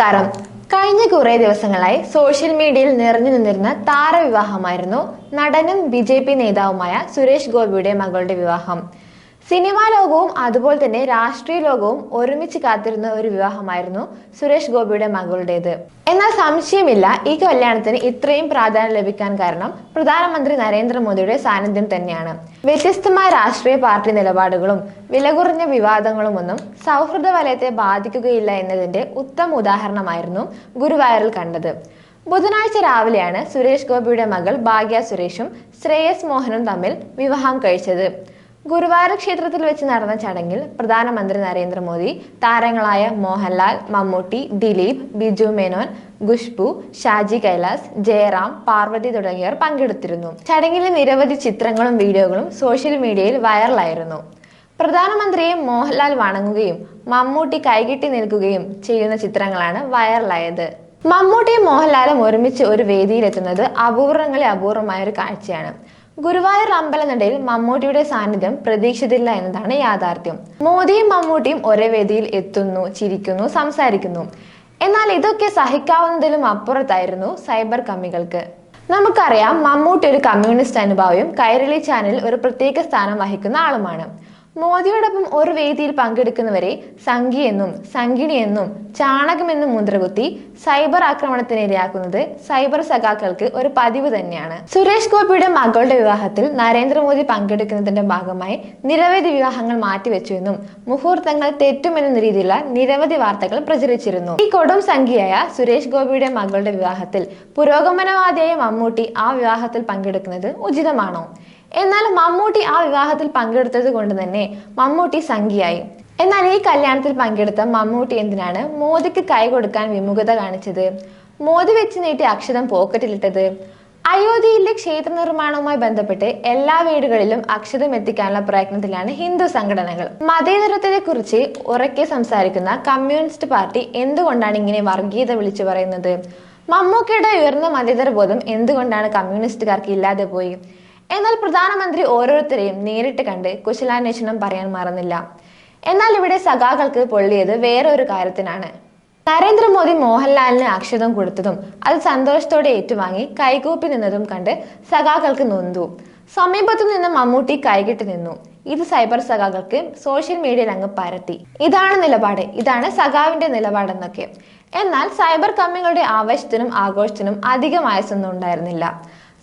നമസ്കാരം. കഴിഞ്ഞ കുറേ ദിവസങ്ങളായി സോഷ്യൽ മീഡിയയിൽ നിറഞ്ഞു നിന്നിരുന്ന താരവിവാഹമായിരുന്നു നടനും ബി.ജെ.പി. നേതാവുമായ സുരേഷ് ഗോപിയുടെ മകളുടെ വിവാഹം. സിനിമാ ലോകവും അതുപോലെ തന്നെ രാഷ്ട്രീയ ലോകവും ഒരുമിച്ച് കാത്തിരുന്ന ഒരു വിവാഹമായിരുന്നു സുരേഷ് ഗോപിയുടെ മകളുടേത്. എന്നാൽ സംശയമില്ല, ഈ കല്യാണത്തിന് ഇത്രയും പ്രാധാന്യം ലഭിക്കാൻ കാരണം പ്രധാനമന്ത്രി നരേന്ദ്രമോദിയുടെ സാന്നിധ്യം തന്നെയാണ്. വ്യത്യസ്തമായ രാഷ്ട്രീയ പാർട്ടി നിലപാടുകളും വില കുറഞ്ഞ വിവാദങ്ങളുമൊന്നും സൗഹൃദ വലയത്തെ ബാധിക്കുകയില്ല എന്നതിന്റെ ഉത്തമ ഉദാഹരണമായിരുന്നു ഗുരുവായൂരിൽ കണ്ടത്. ബുധനാഴ്ച രാവിലെയാണ് സുരേഷ് ഗോപിയുടെ മകൾ ഭാഗ്യ സുരേഷും ശ്രേയസ് മോഹനും തമ്മിൽ വിവാഹം കഴിച്ചത്. ഗുരുവായൂർ ക്ഷേത്രത്തിൽ വെച്ച് നടന്ന ചടങ്ങിൽ പ്രധാനമന്ത്രി നരേന്ദ്രമോദി, താരങ്ങളായ മോഹൻലാൽ, മമ്മൂട്ടി, ദിലീപ്, ബിജു മേനോൻ, ഖുഷ്ബു, ഷാജി കൈലാസ്, ജയറാം, പാർവതി തുടങ്ങിയവർ പങ്കെടുത്തിരുന്നു. ചടങ്ങിലെ നിരവധി ചിത്രങ്ങളും വീഡിയോകളും സോഷ്യൽ മീഡിയയിൽ വൈറലായിരുന്നു. പ്രധാനമന്ത്രിയെ മോഹൻലാൽ വണങ്ങുകയും മമ്മൂട്ടി കൈകെട്ടി നിൽക്കുകയും ചെയ്യുന്ന ചിത്രങ്ങളാണ് വൈറലായത്. മമ്മൂട്ടിയും മോഹൻലാലും ഒരുമിച്ച് ഒരു വേദിയിലെത്തുന്നത് അപൂർവങ്ങളിൽ അപൂർവമായ ഒരു കാഴ്ചയാണ്. ഗുരുവായൂർ അമ്പലനടയിൽ മമ്മൂട്ടിയുടെ സാന്നിധ്യം പ്രതീക്ഷിച്ചില്ല എന്നതാണ് യാഥാർത്ഥ്യം. മോദിയും മമ്മൂട്ടിയും ഒരേ വേദിയിൽ എത്തുന്നു, ചിരിക്കുന്നു, സംസാരിക്കുന്നു. എന്നാൽ ഇതൊക്കെ സഹിക്കാവുന്നതിലും അപ്പുറത്തായിരുന്നു സൈബർ കമ്മികൾക്ക്. നമുക്കറിയാം, മമ്മൂട്ടി ഒരു കമ്മ്യൂണിസ്റ്റ് അനുഭാവിയും കൈരളി ചാനലിൽ ഒരു പ്രത്യേക സ്ഥാനം വഹിക്കുന്ന ആളുമാണ്. മോദിയോടൊപ്പം ഒരു വേദിയിൽ പങ്കെടുക്കുന്നവരെ സംഘിയെന്നും സംഘിണിയെന്നും ചാണകമെന്നും മുദ്രകുത്തി സൈബർ ആക്രമണത്തിന് ഇരയാക്കുന്നത് സൈബർ സഖാക്കൾക്ക് ഒരു പതിവ് തന്നെയാണ്. സുരേഷ് ഗോപിയുടെ മകളുടെ വിവാഹത്തിൽ നരേന്ദ്രമോദി പങ്കെടുക്കുന്നതിന്റെ ഭാഗമായി നിരവധി വിവാഹങ്ങൾ മാറ്റിവെച്ചുവെന്നും മുഹൂർത്തങ്ങൾ തെറ്റുമെന്ന രീതിയിലുള്ള നിരവധി വാർത്തകൾ പ്രചരിച്ചിരുന്നു. ഈ കൊടും സംഖ്യയായ സുരേഷ് ഗോപിയുടെ മകളുടെ വിവാഹത്തിൽ പുരോഗമനവാദിയായ മമ്മൂട്ടി ആ വിവാഹത്തിൽ പങ്കെടുക്കുന്നത് ഉചിതമാണോ? എന്നാൽ മമ്മൂട്ടി ആ വിവാഹത്തിൽ പങ്കെടുത്തത് കൊണ്ട് തന്നെ മമ്മൂട്ടി സംഖ്യയായി. എന്നാൽ ഈ കല്യാണത്തിൽ പങ്കെടുത്ത മമ്മൂട്ടി എന്തിനാണ് മോദിക്ക് കൈ കൊടുക്കാൻ വിമുഖത കാണിച്ചത്? മോദി വെച്ച് നീട്ടി അക്ഷതം പോക്കറ്റിലിട്ടത്? അയോധ്യയിലെ ക്ഷേത്ര നിർമ്മാണവുമായി ബന്ധപ്പെട്ട് എല്ലാ വീടുകളിലും അക്ഷതം എത്തിക്കാനുള്ള പ്രയത്നത്തിലാണ് ഹിന്ദു സംഘടനകൾ. മതേതരത്വത്തെ കുറിച്ച് ഉറക്കെ സംസാരിക്കുന്ന കമ്മ്യൂണിസ്റ്റ് പാർട്ടി എന്തുകൊണ്ടാണ് ഇങ്ങനെ വർഗീയത വിളിച്ചു പറയുന്നത്? മമ്മൂക്കയുടെ ഉയർന്ന മതേതര ബോധം എന്തുകൊണ്ടാണ് കമ്മ്യൂണിസ്റ്റുകാർക്ക് ഇല്ലാതെ പോയി? എന്നാൽ പ്രധാനമന്ത്രി ഓരോരുത്തരെയും നേരിട്ട് കണ്ട് കുശലാന്വേഷണം പറയാൻ മറന്നില്ല. എന്നാൽ ഇവിടെ സഖാക്കൾക്ക് പൊള്ളിയത് വേറെ ഒരു കാര്യത്തിനാണ്. നരേന്ദ്രമോദി മോഹൻലാലിന് അക്ഷതം കൊടുത്തതും അത് സന്തോഷത്തോടെ ഏറ്റുവാങ്ങി കൈകൂപ്പി നിന്നതും കണ്ട് സഖാക്കൾക്ക് നൊന്തു. സമീപത്തു നിന്ന് മമ്മൂട്ടി കൈകെട്ടി നിന്നു. ഇത് സൈബർ സഖാക്കൾക്ക് സോഷ്യൽ മീഡിയയിൽ അങ്ങ് പരത്തി. ഇതാണ് നിലപാട്, ഇതാണ് സഖാവിന്റെ നിലപാടെന്നൊക്കെ. എന്നാൽ സൈബർ കമ്മികളുടെ ആവേശത്തിനും ആഘോഷത്തിനും അധികം ആയുസൊന്നും ഉണ്ടായിരുന്നില്ല.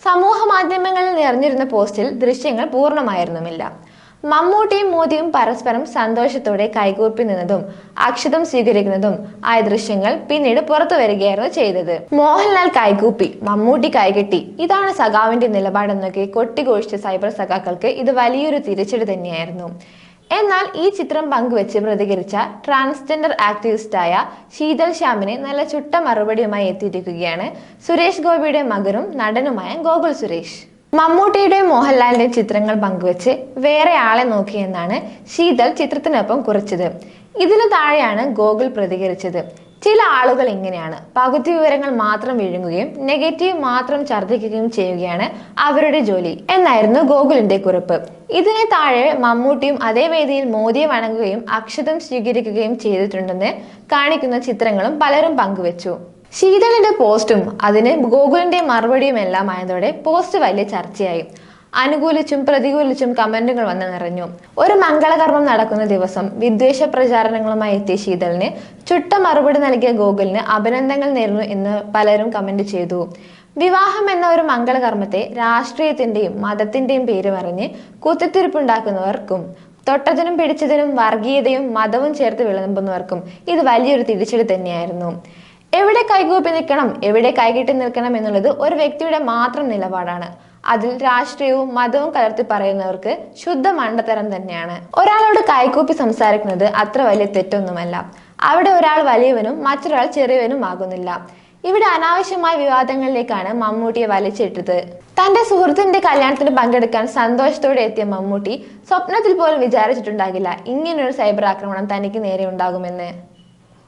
സമൂഹ മാധ്യമങ്ങളിൽ നിറഞ്ഞിരുന്ന പോസ്റ്റിൽ ദൃശ്യങ്ങൾ പൂർണ്ണമായിരുന്നുമില്ല. മമ്മൂട്ടിയും മോദിയും പരസ്പരം സന്തോഷത്തോടെ കൈകൂപ്പി നിന്നതും അക്ഷതം സ്വീകരിക്കുന്നതും ആയ ദൃശ്യങ്ങൾ പിന്നീട് പുറത്തു വരികയായിരുന്നു ചെയ്തത്. മോഹൻലാൽ കൈകൂപ്പി, മമ്മൂട്ടി കൈകെട്ടി, ഇതാണ് സഖാവിന്റെ നിലപാടെന്നൊക്കെ കൊട്ടിഘോഷിച്ച സൈബർ സഖാക്കൾക്ക് ഇത് വലിയൊരു തിരിച്ചടി തന്നെയായിരുന്നു. എന്നാൽ ഈ ചിത്രം പങ്കുവെച്ച് പ്രതികരിച്ച ട്രാൻസ്ജെൻഡർ ആക്ടിവിസ്റ്റായ ശീതൽ ശ്യാമിനെ നല്ല ചുട്ട മറുപടിയുമായി എത്തിയിരിക്കുകയാണ് സുരേഷ് ഗോപിയുടെ മകനും നടനുമായ ഗോകുൽ സുരേഷ്. മമ്മൂട്ടിയുടെയും മോഹൻലാലിന്റെയും ചിത്രങ്ങൾ പങ്കുവെച്ച് വേറെ ആളെ നോക്കിയെന്നാണ് ശീതൽ ചിത്രത്തിനൊപ്പം കുറിച്ചത്. ഇതിനു താഴെയാണ് ഗോകുൽ പ്രതികരിച്ചത്. ചില ആളുകൾ ഇങ്ങനെയാണ്, പകുതി വിവരങ്ങൾ മാത്രം വിഴുങ്ങുകയും നെഗറ്റീവ് മാത്രം ഛർദ്ദിക്കുകയും ചെയ്യുകയാണ് അവരുടെ ജോലി എന്നായിരുന്നു ഗോകുലിന്റെ കുറിപ്പ്. ഇതിന് താഴെ മമ്മൂട്ടിയും അതേ വേദിയിൽ മോദിയെ വണങ്ങുകയും അക്ഷതം സ്വീകരിക്കുകയും ചെയ്തിട്ടുണ്ടെന്ന് കാണിക്കുന്ന ചിത്രങ്ങളും പലരും പങ്കുവെച്ചു. ശീതളിന്റെ പോസ്റ്റും അതിന് ഗോകുലിന്റെ മറുപടിയും എല്ലാം ആയതോടെ പോസ്റ്റ് വലിയ ചർച്ചയായി. അനുകൂലിച്ചും പ്രതികൂലിച്ചും കമന്റുകൾ വന്ന് നിറഞ്ഞു. ഒരു മംഗളകർമ്മം നടക്കുന്ന ദിവസം വിദ്വേഷ പ്രചാരണങ്ങളുമായി എത്തിയ ശീതളിന് ചുട്ട മറുപടി നൽകിയ ഗോകുലിന് അഭിനന്ദനങ്ങൾ നേരുന്നു എന്ന് പലരും കമന്റ് ചെയ്തു. വിവാഹം എന്ന ഒരു മംഗളകർമ്മത്തെ രാഷ്ട്രീയത്തിന്റെയും മതത്തിന്റെയും പേര് പറഞ്ഞ് കുത്തിത്തിരിപ്പുണ്ടാക്കുന്നവർക്കും തൊട്ടതിനും പിടിച്ചതിനും വർഗീയതയും മതവും ചേർത്ത് വിളമ്പുന്നവർക്കും ഇത് വലിയൊരു തിരിച്ചടി തന്നെയായിരുന്നു. എവിടെ കൈകൂപ്പി നിൽക്കണം, എവിടെ കൈകെട്ടി നിൽക്കണം എന്നുള്ളത് ഒരു വ്യക്തിയുടെ മാത്രം നിലപാടാണ്. അതിൽ രാഷ്ട്രീയവും മതവും കലർത്തി പറയുന്നവർക്ക് ശുദ്ധ മണ്ടത്തരം തന്നെയാണ്. ഒരാളോട് കൈകൂപ്പി സംസാരിക്കുന്നത് അത്ര വലിയ തെറ്റൊന്നുമല്ല. അവിടെ ഒരാൾ വലിയവനും മറ്റൊരാൾ ചെറിയവനും ആകുന്നില്ല. ഇവിടെ അനാവശ്യമായ വിവാദങ്ങളിലേക്കാണ് മമ്മൂട്ടിയെ വലിച്ചിട്ടത്. തന്റെ സുഹൃത്തിന്റെ കല്യാണത്തിന് പങ്കെടുക്കാൻ സന്തോഷത്തോടെ എത്തിയ മമ്മൂട്ടി സ്വപ്നത്തിൽ പോലും വിചാരിച്ചിട്ടുണ്ടാകില്ല ഇങ്ങനൊരു സൈബർ ആക്രമണം തനിക്ക് നേരെ ഉണ്ടാകുമെന്ന്.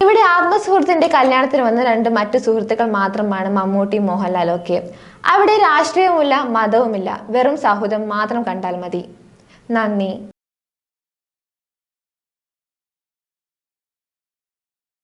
ഇവിടെ ആത്മസുഹൃത്തിന്റെ കല്യാണത്തിന് വന്ന രണ്ട് മറ്റു സുഹൃത്തുക്കൾ മാത്രമാണ് മമ്മൂട്ടി, മോഹൻലാലും ഒക്കെ. അവിടെ രാഷ്ട്രീയവുമില്ല, മതവുമില്ല, വെറും സൗഹൃദം മാത്രം കണ്ടാൽ മതി. നന്ദി.